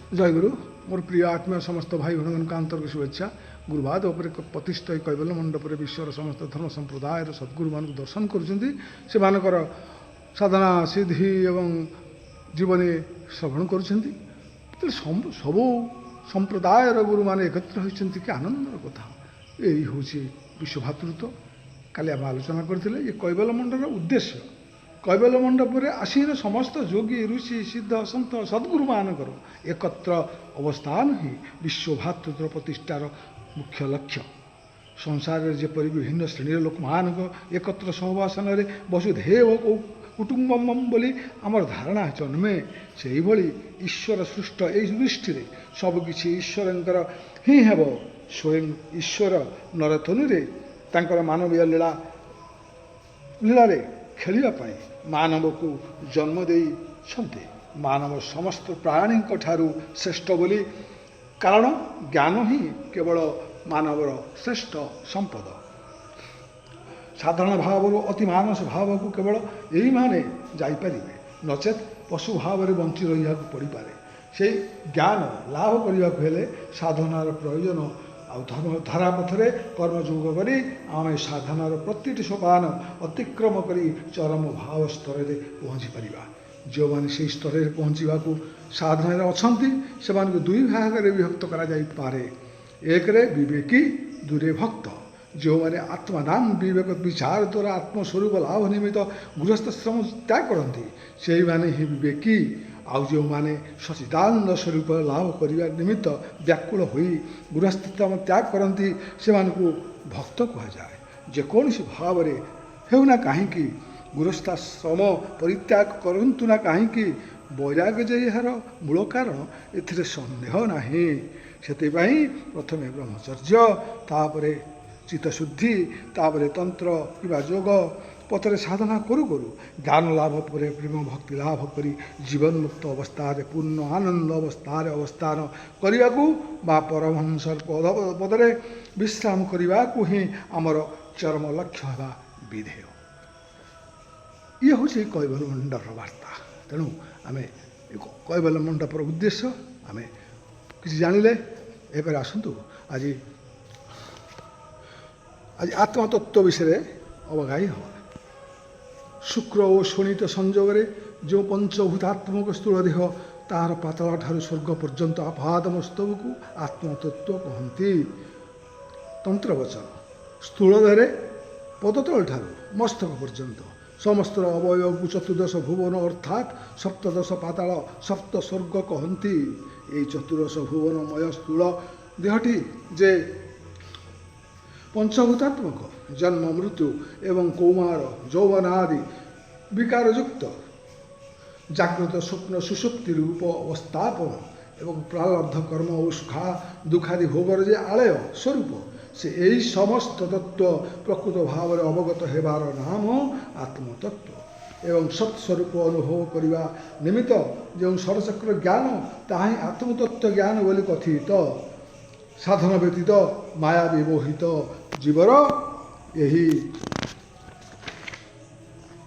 जय गुरु मोर प्रिय आत्मीय समस्त भाई भौणी आंतरिक शुभेच्छा गुरुवाद उपरे प्रतिष्ठ कैवल्य मंडपर विश्वर समस्त धर्म संप्रदाय सद्गुरु मान दर्शन कर साधना सिद्धि एवं जीवनी श्रवण कर सबू संप्रदाय गुरु मान एकत्र होती कि आनंदर कथा यही हूँ विश्वभातृत्व काली आम आलोचना करते ये कैवल्य मंडपर उद्देश्य कैवल्य मंडपर आसीन समस्त योगी ऋषि सिद्ध सन्त सद्गुरु मानकर एकत्र अवस्थान ही विश्वभातृत्व प्रतिष्ठार मुख्य लक्ष्य संसार जेपरी विभिन्न श्रेणी लोक मान एकत्र सहवासन वसुधैव कुटुम्बम बोली आमर धारणा जन्मे से ईश्वर सृष्ट यही दृष्टि सबकि ईश्वर ही हेब स्वयं ईश्वर नरतनुरे मानवीय लीला लीलारे खेलिया मानव को जन्म देते मानव समस्त प्राणी ठारू श्रेष्ठ बोली कारण ज्ञान ही केवल मानवर श्रेष्ठ संपद साधारण भाव अति मानस भाव को केवल यही माने जापरि नचेत पशु भाव में बंची रहा पड़ पारे से ज्ञान लाभ करने साधनार प्रयोजन धर्म धारा पथरे कर्मयोग करी आम साधनार प्रति सोपान अतिक्रम करी चरम भाव स्तर में पहुँची पार जो मैंने से स्तर में पहुँचा साधना अच्छा से दुई भाग में विभक्त करे एक विवेकी दूरे भक्त जो मैंने आत्मानाम विवेक विचार द्वारा आत्मस्वरूप लाभ निमित्त गृहस्थश्रम त्याग करती से मैंने ही विवेकी आउ जो मैंने सचिदानंद स्वरूप लाभ करने निमित्त व्याकुल हो गृहस्थम त्याग करती से भक्त कहुए जेकोसी भाव में होना कहीं गृहस्थाश्रम परित्याग करतु ना कहीं वैराग्य जे यार मूल कारण ए सन्देह ना से प्रथम ब्रह्मचर्य तापरे चित्तशुद्धि तापरे तंत्र किबा योग पथरे साधना करू करू ज्ञान लाभ पर प्रेम भक्ति लाभ करी जीवन मुक्त अवस्था पूर्ण आनंद अवस्थान करने को परमहंसर पदरे विश्राम करने को ही आमर चरम लक्ष्य है विधेय ये हूँ कैवल्य मंडपर वार्ता तेणु आम कैवल्य मंडपर उद्देश्य आम किसी जानिले एपर आसतु आज आज आत्मतत्व विषय अवगाही हो शुक्र और शोणित संजोग जो पंचभूतात्मक स्थूल देह तार पातल ठारू स्वर्ग पर्यंत आपाद मस्तक को आत्मतत्व कहती तंत्रवचन स्थूल देह पदतल ठारू मस्तक पर्यंत समस्त अवयव को चतुर्दश भुवन अर्थात सप्तदश पाताल सप्त स्वर्ग कहती ये चतुर्दश भुवनमय स्थूल देहटी जे पंचभूतात्मक जन्म मृत्यु एवं कौमार यौवन आदि विकारयुक्त जागृत स्वप्न सुषुप्ति रूप अवस्थापन एवं प्रारब्ध कर्म और सुखा दुखादि भोगर जे आलय स्वरूप से यही समस्त तत्व प्रकृत भाव में अवगत होबार नाम आत्मतत्व एवं सत्स्वरूप अनुभव करने निमित्त जो षडचक्र ज्ञान ताही आत्मतत्व ज्ञान बोली कथित साधन व्यतीत माया विमोहित जीवर यही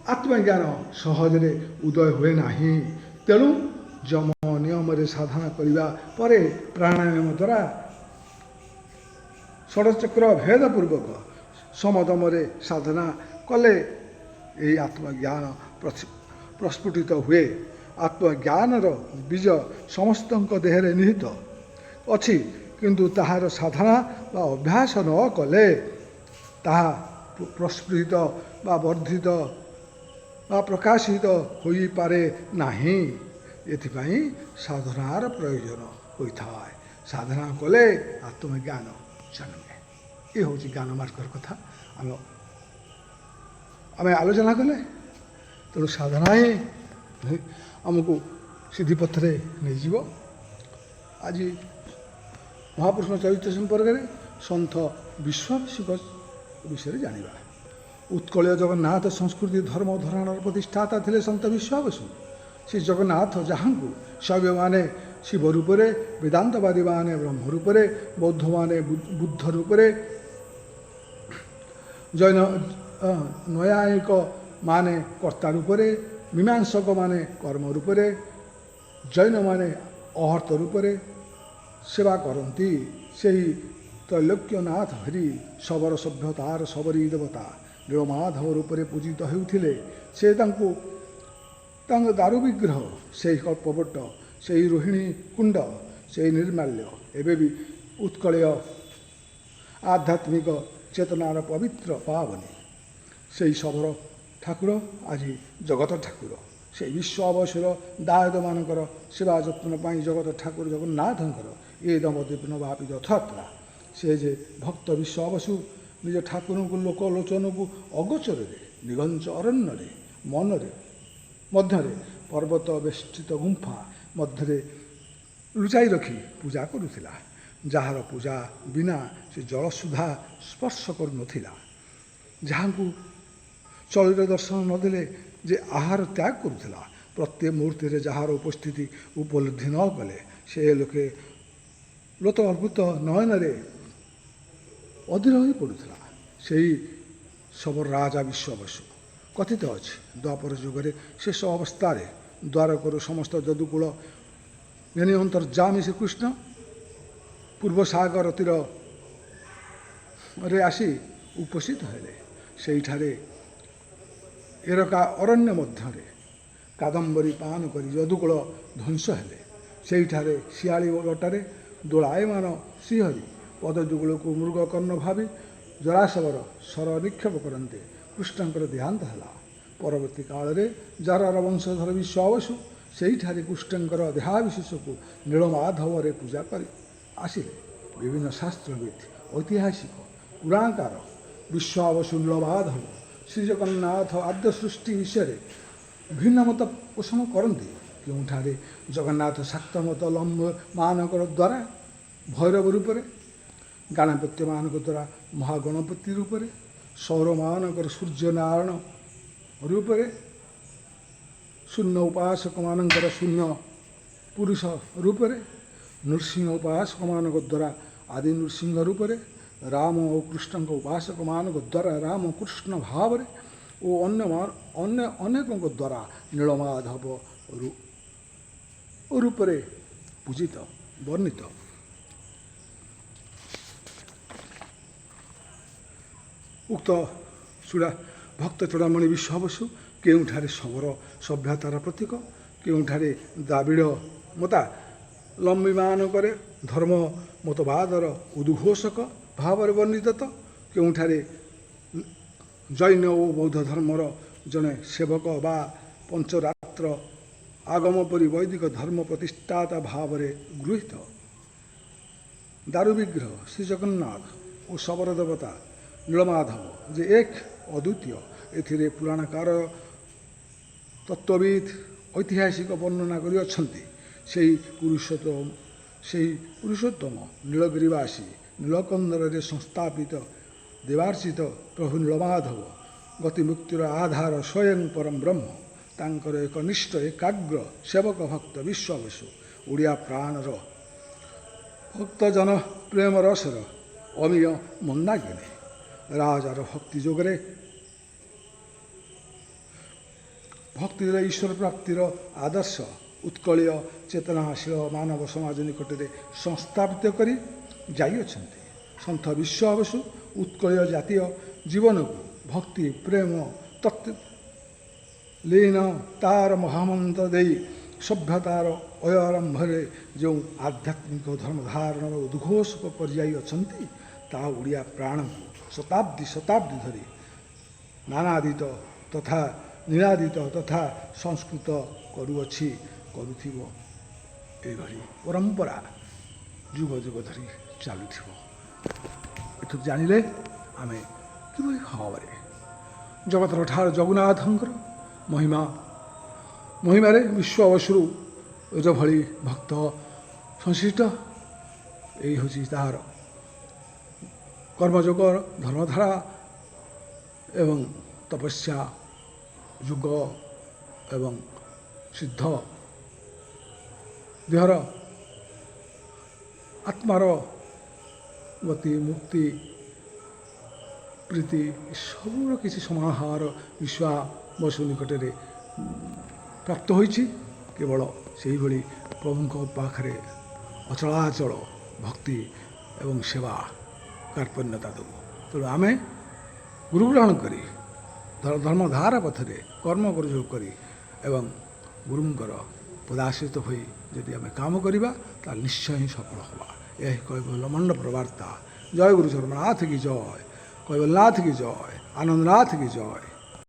आत्मज्ञान सहजरे उदय हुए नहीं तेणु जम नियम साधना करने पर प्राणायाम द्वारा षडचक्र भेदपूर्वक समदम साधना कले यही आत्मज्ञान प्रस्फुटित हुए आत्मज्ञानर बीज समस्त देहरे निहित अच्छी किंतु ताहार साधना बा अभ्यास न कले ताहा प्रस्फुटित बा वर्धित बा प्रकाशित हो पारे नहीं एथिपाई साधनार प्रयोजन होता है साधना कले आत्मज्ञान जन्मे ये हूँ ज्ञान मार्गर कथा आम आलोचना कले तेणु साधना ही आमको सिद्धि पथरे नहीं जीव आज महापुरुष चरित्र संपर्क में सन्थ विश्वामिक विषय जाना उत्कलय जगन्नाथ संस्कृति धर्म धराणर प्रतिष्ठाता थे सन्त विश्वामित्र श्री जगन्नाथ जहाँ शैव माने शिव रूप में वेदांतवादी माने ब्रह्म रूप में बौद्ध माने बुद्ध रूप में जैन नैयायिक माने कर्ता रूप में मीमांसक माने कर्म रूप में जैन माने ଅହର୍ତ୍ତ ରୂପରେ ସେବା କରନ୍ତି। ସେହି ତ୍ରୈଲୋକ୍ୟନାଥ ହରି ଶବର ସଭ୍ୟତାର ଶବରୀ ଦେବତା ନୀଳମାଧବ ରୂପରେ ପୂଜିତ ହେଉଥିଲେ। ସେ ତାଙ୍କ ଦାରୁ ବିଗ୍ରହ, ସେହି କଳ୍ପବଟ, ସେହି ରୋହିଣୀ କୁଣ୍ଡ, ସେହି ନିର୍ମାଲ୍ୟ ଏବେ ବି ଉତ୍କଳୀୟ ଆଧ୍ୟାତ୍ମିକ ଚେତନାର ପବିତ୍ର ପାବନୀ। ସେହି ଶବର ଠାକୁର ଆଜି ଜଗତ ଠାକୁର। ସେହି ବିଶ୍ୱ ଅବସର ଦାୟଦମାନଙ୍କର ସେବା ଯତ୍ନ ପାଇଁ ଜଗତ ଠାକୁର ଜଗନ୍ନାଥଙ୍କର ଏ ନବଦ୍ୱୀପ ବ୍ୟାପୀ ରଥଯାତ୍ରା। ସେ ଯେ ଭକ୍ତ ବିଶ୍ୱ ଅବସୁ ନିଜ ଠାକୁରଙ୍କୁ ଲୋକଲୋଚନକୁ ଅଗୋଚରରେ ନିଘଞ୍ଚ ଅରଣ୍ୟରେ ମଧ୍ୟରେ ପର୍ବତ ବେଷ୍ଟିତ ଗୁମ୍ଫା ମଧ୍ୟରେ ଲୁଚାଇ ରଖି ପୂଜା କରୁଥିଲା। ଯାହାର ପୂଜା ବିନା ସେ ଜଳ ସୁଦ୍ଧା ସ୍ପର୍ଶ କରୁନଥିଲା। ଯାହାଙ୍କୁ ଚଳିର ଦର୍ଶନ ନଦେଲେ ଯେ ଆହାର ତ୍ୟାଗ କରୁଥିଲା। ପ୍ରତ୍ୟେକ ମୁହୂର୍ତ୍ତରେ ଯାହାର ଉପସ୍ଥିତି ଉପଲବ୍ଧି ନ କଲେ ସେ ଲୋକେ ଲୋତଅର୍ବୁତ ନୟନରେ ଅଧୀର ହୋଇ ପଡ଼ୁଥିଲା। ସେହି ଶବର ରାଜା ବିଶ୍ୱବସୁ। କଥିତ ଅଛି ଦ୍ୱାପର ଯୁଗରେ ଶେଷ ଅବସ୍ଥାରେ ଦ୍ୱାରକରୁ ସମସ୍ତ ଯଦୁକୂଳ ଘେନି ଅନ୍ତର୍ଯାମୀ ଶ୍ରୀକୃଷ୍ଣ ପୂର୍ବ ସାଗର ତୀରରେ ଆସି ଉପସ୍ଥିତ ହେଲେ। ସେହିଠାରେ ଏରକା ଅରଣ୍ୟ ମଧ୍ୟରେ କାଦମ୍ବରୀ ପାନ କରି ଯଦୁକୂଳ ଧ୍ୱଂସ ହେଲେ। ସେହିଠାରେ ଶିଆଳି ଲଟାରେ ଦୋଳାୟମାନ ଶ୍ରୀହରି ପଦଯୁଗଳକୁ ମୃଗକର୍ଣ୍ଣ ଭାବି ଜରାସବର ଶର ନିକ୍ଷେପ କରନ୍ତେ କୃଷ୍ଣଙ୍କର ଦେହାନ୍ତ ହେଲା। ପରବର୍ତ୍ତୀ କାଳରେ ଜାରର ବଂଶଧର ବିଶ୍ୱବସୁ ସେହିଠାରେ କୃଷ୍ଣଙ୍କର ଦେହାବିଶେଷକୁ ନୀଳମାଧବରେ ପୂଜା କରି ଆସିଲେ। ବିଭିନ୍ନ ଶାସ୍ତ୍ରବିତ୍, ଐତିହାସିକ, ପୁରାଣକାର ବିଶ୍ୱବସୁ ନୀଳମାଧବ ଶ୍ରୀଜଗନ୍ନାଥ ଆଦ୍ୟ ସୃଷ୍ଟି ବିଷୟରେ ଭିନ୍ନ ମତ ପୋଷଣ କରନ୍ତି। କେଉଁଠାରେ ଜଗନ୍ନାଥ ଶାକ୍ତମତ ଲମ୍ବମାନଙ୍କର ଦ୍ୱାରା ଭୈରବ ରୂପରେ, ଗାଣପତ୍ୟମାନଙ୍କ ଦ୍ୱାରା ମହାଗଣପତି ରୂପରେ, ସୌରମାନଙ୍କର ସୂର୍ଯ୍ୟନାରାୟଣ ରୂପରେ, ଶୂନ୍ୟ ଉପାସକମାନଙ୍କର ଶୂନ୍ୟ ପୁରୁଷ ରୂପରେ, ନୃସିଂହ ଉପାସକମାନଙ୍କ ଦ୍ୱାରା ଆଦି ନୃସିଂହ ରୂପରେ, ରାମ ଓ କୃଷ୍ଣଙ୍କ ଉପାସକମାନଙ୍କ ଦ୍ୱାରା ରାମକୃଷ୍ଣ ଭାବରେ ଓ ଅନ୍ୟ ଅନେକଙ୍କ ଦ୍ୱାରା ନୀଳମାଧବ ରୂପରେ ପୂଜିତ ବର୍ଣ୍ଣିତ। ଉକ୍ତ ଭକ୍ତ ଚୂଡ଼ାମଣି ବିଶ୍ୱବସୁ କେଉଁଠାରେ ଶବର ସଭ୍ୟତାର ପ୍ରତୀକ, କେଉଁଠାରେ ଦ୍ରାବିଡ଼ ମତାବଲମ୍ବୀମାନଙ୍କରେ ଧର୍ମ ମତବାଦର ଉଦ୍ଘୋଷକ ଭାବରେ ବର୍ଣ୍ଣିତ, କେଉଁଠାରେ ଜୈନ ଓ ବୌଦ୍ଧ ଧର୍ମର ଜଣେ ସେବକ ବା ପଞ୍ଚରାତ୍ର ଆଗମ ପରି ବୈଦିକ ଧର୍ମ ପ୍ରତିଷ୍ଠାତା ଭାବରେ ଗୃହୀତ। ଦାରୁ ବିଗ୍ରହ ଶ୍ରୀଜଗନ୍ନାଥ ଓ ଶବର ଦେବତା ନୀଳମାଧବ ଯେ ଏକ ଅଦ୍ୱିତୀୟ, ଏଥିରେ ପୁରାଣକାର ତତ୍ତ୍ୱବିତ୍ ଐତିହାସିକ ବର୍ଣ୍ଣନା କରିଅଛନ୍ତି। ସେହି ପୁରୁଷୋତ୍ତମ ନୀଳଗିରିବାସୀ ନୀଳକନ୍ଦରରେ ସଂସ୍ଥାପିତ ଦେବାର୍ଚିତ ପ୍ରଭୁ ନୀଳମାଧବ ଗତିମୁକ୍ତିର ଆଧାର ସ୍ୱୟଂ ପରମ ବ୍ରହ୍ମ। ତାଙ୍କର ଏକ ନିଷ୍ଠ ଏକାଗ୍ର ସେବକ ଭକ୍ତ ବିଶ୍ୱବସୁ ଓଡ଼ିଆ ପ୍ରାଣର ଭକ୍ତଜନ ପ୍ରେମ ରସର ଅମୀୟ ମନ୍ଦାକିନୀ ରାଜାର ଭକ୍ତି ଯୋଗରେ ଭକ୍ତିର ଈଶ୍ୱର ପ୍ରାପ୍ତିର ଆଦର୍ଶ ଉତ୍କଳୀୟ ଚେତନାଶୀଳ ମାନବ ସମାଜ ନିକଟରେ ସଂସ୍ଥାପିତ କରି ଯାଇଅଛନ୍ତି। ସନ୍ଥ ବିଶ୍ୱବସୁ ଉତ୍କଳୀୟ ଜାତୀୟ ଜୀବନକୁ ଭକ୍ତି ପ୍ରେମ ତତ୍ତ୍ୱ ତାର ମହାମନ୍ତ୍ର ଦେଇ ସଭ୍ୟତାର ଅୟରମ୍ଭରେ ଯେଉଁ ଆଧ୍ୟାତ୍ମିକ ଧର୍ମଧାରଣର ଉଦ୍ଘୋଷକ କରିଯାଇଅଛନ୍ତି, ତାହା ଓଡ଼ିଆ ପ୍ରାଣକୁ ଶତାବ୍ଦୀ ଧରି ନିନାଦିତ ତଥା ସଂସ୍କୃତ କରୁଥିବ। ଏଭଳି ପରମ୍ପରା ଯୁଗ ଯୁଗ ଧରି ଚାଲୁଥିବ। ଏଥିରୁ ଜାଣିଲେ ଆମେ କିଭଳି ଭାବରେ ଜଗତର ଠାରୁ ଜଗନ୍ନାଥଙ୍କର ମହିମାରେ ବିଶ୍ୱବସୁରୁ ଯେଭଳି ଭକ୍ତ ସଂଶ୍ଳିଷ୍ଟ, ଏହି ହେଉଛି ତାହାର କର୍ମଯୋଗ ଧର୍ମଧାରା ଏବଂ ତପସ୍ୟା ଯୁଗ ଏବଂ ସିଦ୍ଧ ଦେହର ଆତ୍ମାର ଗତି ମୁକ୍ତି ପ୍ରୀତି ସବୁର କିଛି ସମାହାର ବିଶ୍ୱବସୁ ନିକଟରେ ପ୍ରାପ୍ତ ହୋଇଛି। କେବଳ ସେହିଭଳି ପ୍ରଭୁଙ୍କ ପାଖରେ ଅଚଳାଚଳ ଭକ୍ତି ଏବଂ ସେବା କାର୍ପଣ୍ୟତା ଦେବୁ। ତେଣୁ ଆମେ ଗୁରୁ ଗ୍ରହଣ କରି ଧର୍ମଧାରା ପଥରେ କର୍ମ କରିଯୋଗ କରି ଏବଂ ଗୁରୁଙ୍କର ପଦାଶ୍ରିତ ହୋଇ ଯଦି ଆମେ କାମ କରିବା ତାହେଲେ ନିଶ୍ଚୟ ହିଁ ସଫଳ ହେବା। ଏହା କୈବଲ୍ୟ ମଣ୍ଡପର ବାର୍ତ୍ତା। ଜୟ ଗୁରୁ ଚରଣନାଥ କି ଜୟ, କୈବଲ୍ୟନାଥ କି ଜୟ, ଆନନ୍ଦନାଥ କି ଜୟ।